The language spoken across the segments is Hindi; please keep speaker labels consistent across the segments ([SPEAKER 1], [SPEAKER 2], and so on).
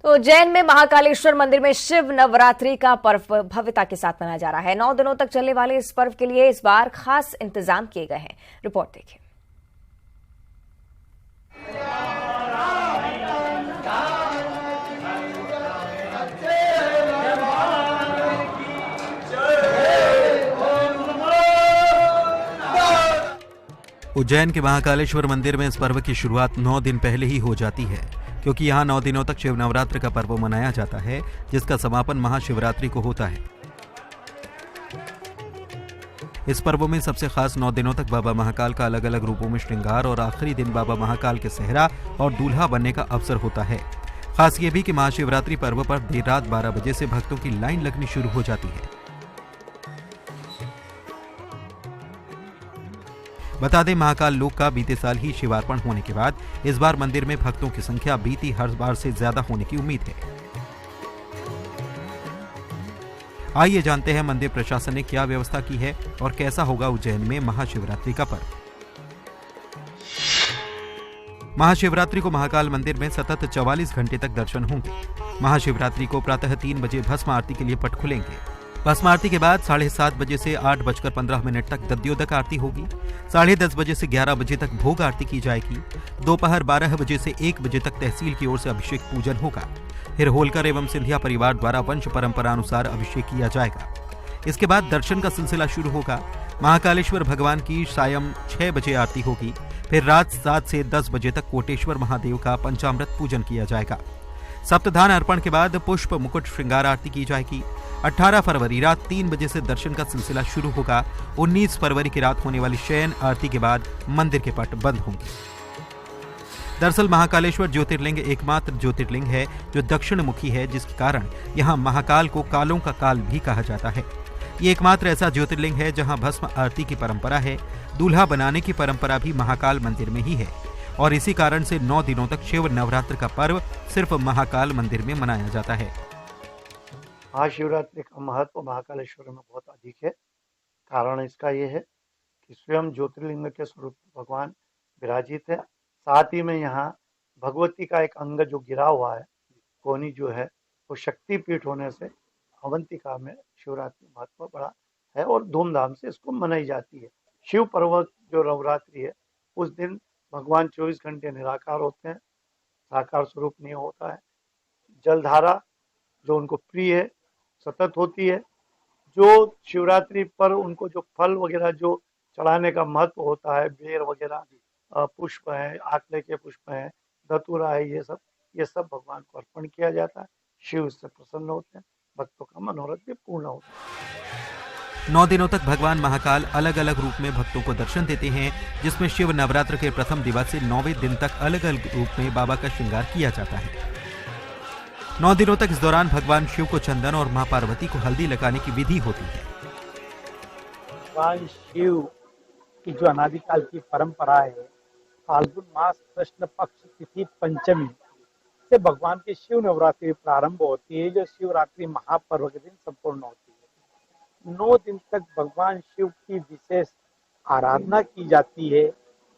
[SPEAKER 1] तो उज्जैन में महाकालेश्वर मंदिर में शिव नवरात्रि का पर्व भव्यता के साथ मनाया जा रहा है। 9 दिनों तक चलने वाले इस पर्व के लिए इस बार खास इंतजाम किए गए हैं। रिपोर्ट देखिए।
[SPEAKER 2] उज्जैन के महाकालेश्वर मंदिर में इस पर्व की शुरुआत 9 दिन पहले ही हो जाती है, क्योंकि यहाँ 9 दिनों तक शिव नवरात्र का पर्व मनाया जाता है, जिसका समापन महाशिवरात्रि को होता है। इस पर्व में सबसे खास 9 दिनों तक बाबा महाकाल का अलग अलग रूपों में श्रृंगार और आखिरी दिन बाबा महाकाल के सेहरा और दूल्हा बनने का अवसर होता है। खास ये भी कि महाशिवरात्रि पर्व पर देर रात 12 बजे से भक्तों की लाइन लगनी शुरू हो जाती है। बता दें, महाकाल लोक का बीते साल ही शिवार्पण होने के बाद इस बार मंदिर में भक्तों की संख्या बीती हर बार से ज्यादा होने की उम्मीद है। आइए जानते हैं मंदिर प्रशासन ने क्या व्यवस्था की है और कैसा होगा उज्जैन में महाशिवरात्रि का पर्व। महाशिवरात्रि को महाकाल मंदिर में सतत 44 घंटे तक दर्शन होंगे। महाशिवरात्रि को प्रातः 3 बजे भस्म आरती के लिए पट खुलेंगे। भस्म आरती के बाद 7:30 बजे से 8:15 तक दध्योदक आरती होगी। 10:30 बजे से 11 बजे तक भोग आरती की जाएगी। दोपहर 12 बजे से 1 बजे तक तहसील की ओर से अभिषेक पूजन होगा। फिर होलकर एवं सिंधिया परिवार द्वारा वंश परंपरा अनुसार अभिषेक किया जाएगा। इसके बाद दर्शन का सिलसिला शुरू होगा। महाकालेश्वर भगवान की सायं 6 बजे आरती होगी। फिर रात 7 से 10 बजे तक कोटेश्वर महादेव का पंचामृत पूजन किया जाएगा। सप्तधान अर्पण के बाद पुष्प मुकुट श्रृंगार आरती की जाएगी। 18 फरवरी रात 3 बजे से दर्शन का सिलसिला शुरू होगा। 19 फरवरी की रात होने वाली शयन आरती के बाद मंदिर के पट बंद होंगे। दरअसल महाकालेश्वर ज्योतिर्लिंग एकमात्र ज्योतिर्लिंग है जो दक्षिण मुखी है, जिसके कारण यहाँ महाकाल को कालों का काल भी कहा जाता है। ये एकमात्र ऐसा ज्योतिर्लिंग है जहाँ भस्म आरती की परंपरा है। दूल्हा बनाने की परंपरा भी महाकाल मंदिर में ही है और इसी कारण से 9 दिनों तक शिव नवरात्र का पर्व सिर्फ महाकाल मंदिर में मनाया जाता है।
[SPEAKER 3] महाशिवरात्रि का महत्व महाकालेश्वर में बहुत अधिक है। कारण इसका ये है कि स्वयं ज्योतिर्लिंग के स्वरूप भगवान विराजित है। साथ ही में यहाँ भगवती का एक अंग जो गिरा हुआ है, कोनी जो है, वो शक्तिपीठ होने से अवंतिका में शिवरात्रि महत्व बड़ा है और धूमधाम से इसको मनाई जाती है। शिव पर्व जो नवरात्रि है, उस दिन भगवान 24 घंटे निराकार होते हैं, साकार स्वरूप नहीं होता है। जलधारा जो उनको प्रिय है सतत होती है। जो शिवरात्रि पर उनको जो फल वगैरह जो चढ़ाने का महत्व होता है, बेर वगैरह पुष्प है, आकले के पुष्प है, धतूरा है, ये सब भगवान को अर्पण किया जाता है। शिव इससे प्रसन्न होते हैं, भक्तों का मनोरथ भी पूर्ण होता है।
[SPEAKER 2] 9 दिनों तक भगवान महाकाल अलग अलग रूप में भक्तों को दर्शन देते हैं, जिसमें शिव नवरात्र के प्रथम दिवस से 9वें दिन तक अलग अलग रूप में बाबा का श्रृंगार किया जाता है। 9 दिनों तक इस दौरान भगवान शिव को चंदन और मां पार्वती को हल्दी लगाने की विधि होती है।
[SPEAKER 4] भगवान शिव की जो अनादिकाल की परंपरा है, फाल्गुन मास कृष्ण पक्ष तिथि पंचमी से भगवान की शिव नवरात्रि प्रारंभ होती है, जो शिवरात्रि महापर्व के दिन संपूर्ण होती है। 9 दिन तक भगवान शिव की विशेष आराधना की जाती है,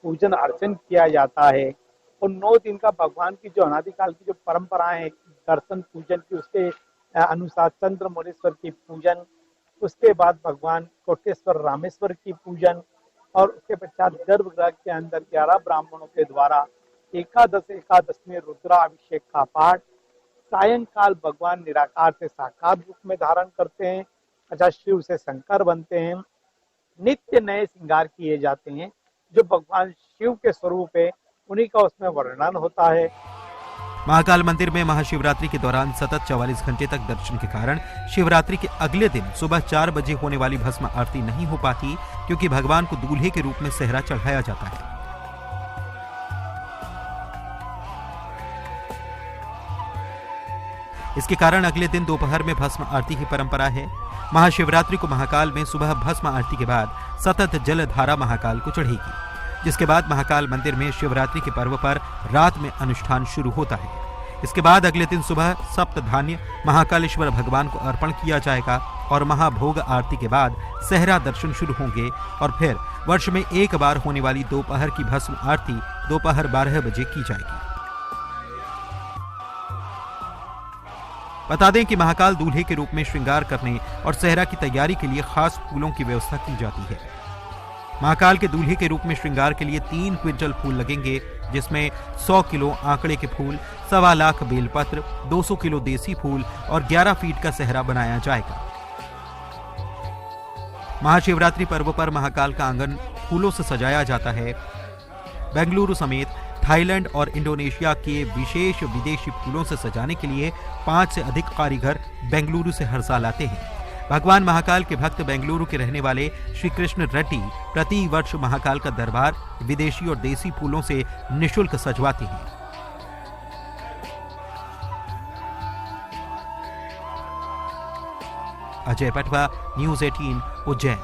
[SPEAKER 4] पूजन अर्चन किया जाता है और 9 दिन का भगवान की जो अनादिकाल की जो परंपराएं है, दर्शन पूजन की, उसके अनुसार चंद्र मौलेश्वर की पूजन, उसके बाद भगवान कोटेश्वर रामेश्वर की पूजन और उसके पश्चात गर्भगृह के अंदर 11 ब्राह्मणों के द्वारा एकादश में रुद्राभिषेक का पाठ। सायंकाल भगवान निराकार से साकार रूप में धारण करते हैं, अच्छा शिव से शंकर बनते हैं। नित्य नए श्रृंगार किए जाते हैं, जो भगवान शिव के स्वरूप है उन्हीं का उसमें वर्णन होता है।
[SPEAKER 2] महाकाल मंदिर में महाशिवरात्रि के दौरान सतत 44 घंटे तक दर्शन के कारण शिवरात्रि के अगले दिन सुबह 4 बजे होने वाली भस्म आरती नहीं हो पाती, क्योंकि भगवान को दूल्हे के रूप में सेहरा चढ़ाया जाता है। इसके कारण अगले दिन दोपहर में भस्म आरती की परंपरा है। महाशिवरात्रि को महाकाल में सुबह भस्म आरती के बाद सतत जलधारा महाकाल को चढ़ेगी, जिसके बाद महाकाल मंदिर में शिवरात्रि के पर्व पर रात में अनुष्ठान शुरू होता है। इसके बाद अगले दिन सुबह सप्तधान्य महाकालेश्वर भगवान को अर्पण किया जाएगा और महाभोग आरती के बाद सेहरा दर्शन शुरू होंगे और फिर वर्ष में एक बार होने वाली दोपहर की भस्म आरती दोपहर 12 बजे की जाएगी। बता दें कि महाकाल दूल्हे के रूप में श्रृंगार करने और सेहरा की तैयारी के लिए खास फूलों की व्यवस्था की जाती है। महाकाल के दूल्हे के रूप में श्रृंगार के लिए 3 क्विंटल फूल लगेंगे, जिसमें 100 किलो आंकड़े के फूल, 1.25 लाख बेलपत्र, 200 किलो देसी फूल और 11 फीट का सेहरा बनाया जाएगा। महाशिवरात्रि पर्व पर महाकाल का आंगन फूलों से सजाया जाता है। बेंगलुरु समेत थाईलैंड और इंडोनेशिया के विशेष विदेशी फूलों से सजाने के लिए 5 से अधिक कारीगर बेंगलुरु से हर साल आते हैं। भगवान महाकाल के भक्त बेंगलुरु के रहने वाले श्री कृष्ण रेड्डी प्रति वर्ष महाकाल का दरबार विदेशी और देसी फूलों से निःशुल्क सजवाते हैं। अजय पटवा, न्यूज़ 18 उज्जैन।